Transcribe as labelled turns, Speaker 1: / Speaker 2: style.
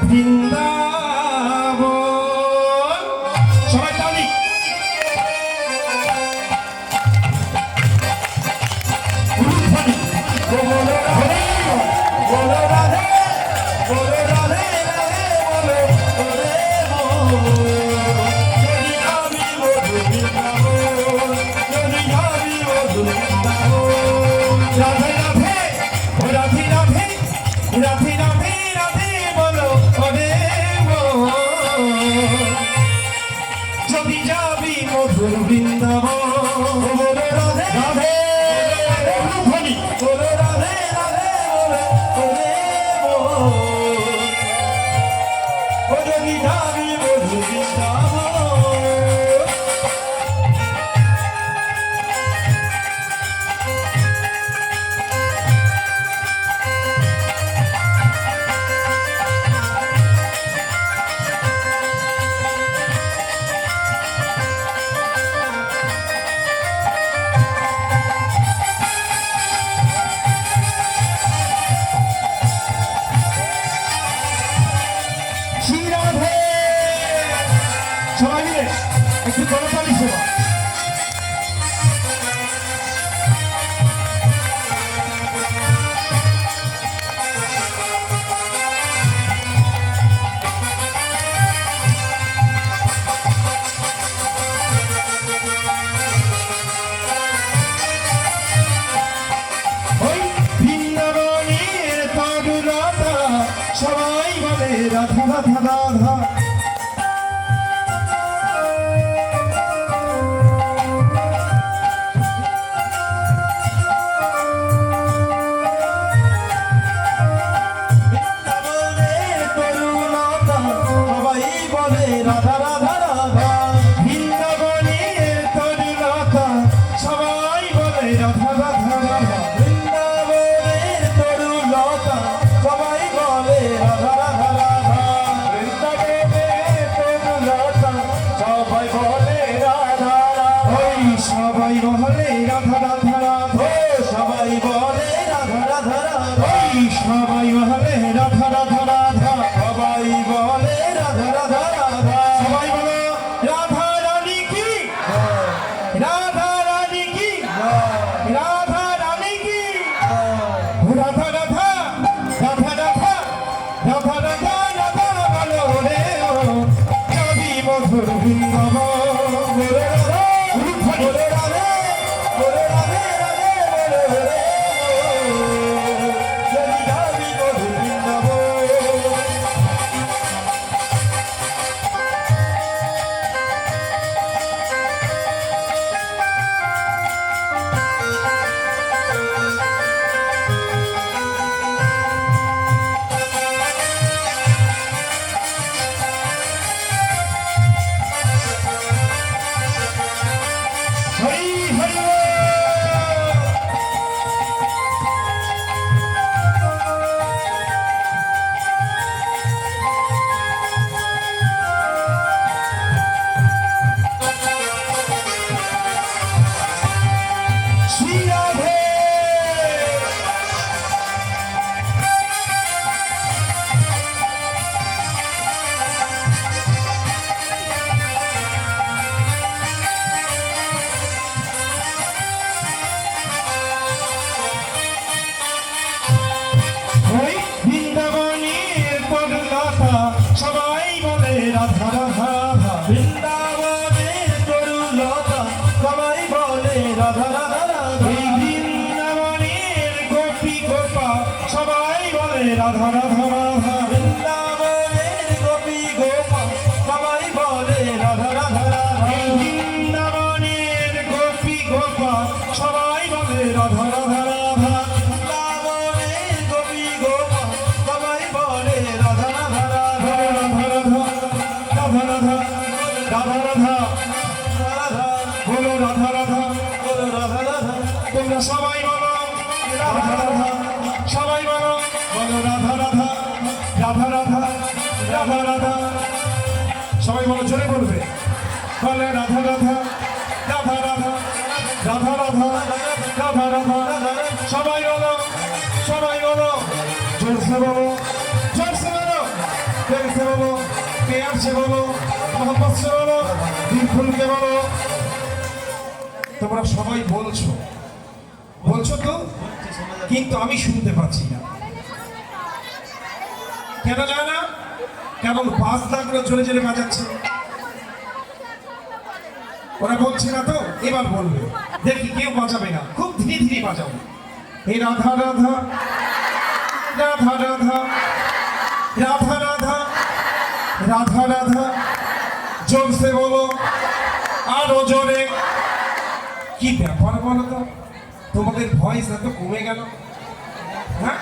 Speaker 1: বৃন্দাবন সবাই তালি বলো রাধে বলো রাধে রাধে বলো ওরে যদি আমি মধুর বৃন্দাবন যদি আমি মধুর বৃন্দাবন রাধে রাধে ও রাধে রাধে রাধে রাধে রাধে বলো ওরে যদি যাবি মধুর বৃন্দাবন বলো রাধে রাধে বলো রাধে রাধে বলো ওরে ও যদি যাবি মধুর বৃন্দাবন সবাই মিলে একটু করতালি সেবা ওই বৃন্দাবনের তরুলতা সবাই বলে রাধা রাধা রাধা রাধা রাধা রাধা বৃন্দাবনের তরুলতা সবাই বলে রাধা রাধা রাধা বৃন্দাবনের তরুলতা সবাই বলে রাধা রাধা রাধা বৃন্দাবনের তরুলতা সবাই বলে রাধা রাধা ওই সবাই বলে রাধা রাধা রাধা সবাই বলে রাধা রাধা রাধা ওই সবাই বলে রাধা রাধা রাধা সবাই বলে রাধা রাধা রাধা সবাই বলো রাধা রানী কি রাধা রানী কি রাধা রানী কি রাধা রাধা রাধা রাধা রাধা রাধা রাধা বলো রে যাবি মধুর বৃন্দাবন বলে রাধা বলে রাধে বলে রাধে রাধে বলে রে যদি যাবি মধুর বৃন্দাবন হরি হরি শ্রী রাধে ওই বৃন্দাবনের তরুলতা সবাই বলে রাধা রাধা রাধা বৃন্দাবনের তরুলতা সবাই বলে রাধা রাধা রাধা এই বৃন্দাবনের গোপী গোপা সবাই বলে রাধা রাধা রাধা বৃন্দাবনের গোপী গোপা সবাই বলে রাধা রাধা রাধা এই বৃন্দাবনের গোপী গোপা সবাই বলে রাধা রাধা রাধা বৃন্দাবনের গোপী গোপা সবাই বলে রাধা রাধা রাধা রাধা রাধা রাধা রাধা রাধা বলো রাধা রাধা বলো রাধা রাধা তোমরা সবাই বলো রাধা রাধা সবাই বলো বলো রাধা রাধা রাধা রাধা রাধা রাধা সবাই বলো জোরে বলবে বলে রাধা রাধা রাধা রাধা রাধা রাধা রাধা রাধা সবাই বলো জোরসে বলো লাগছে বলো, মহাপাত্র বলো, দিলফুলকে বলো। তোমরা সবাই বলছো বলছো তো, কিন্তু আমি শুনতে পাচ্ছি না। কেন জানো না? কেবল বাস দাগগুলো জোরে জোরে বাজাচ্ছে। ওরা বলছে না তো, এবার বলবে। দেখি কেউ বাজাবে না, খুব ধীরে ধীরে বাজাবে। হে রাধা রাধা রাধা রাধা রাধা রাধা রাধা রাধা, জোরসে বলো, আরো জোরে। কি ব্যাপার বলো তো, তোমাদের ভয়েস এত কমে গেল? হ্যাঁ,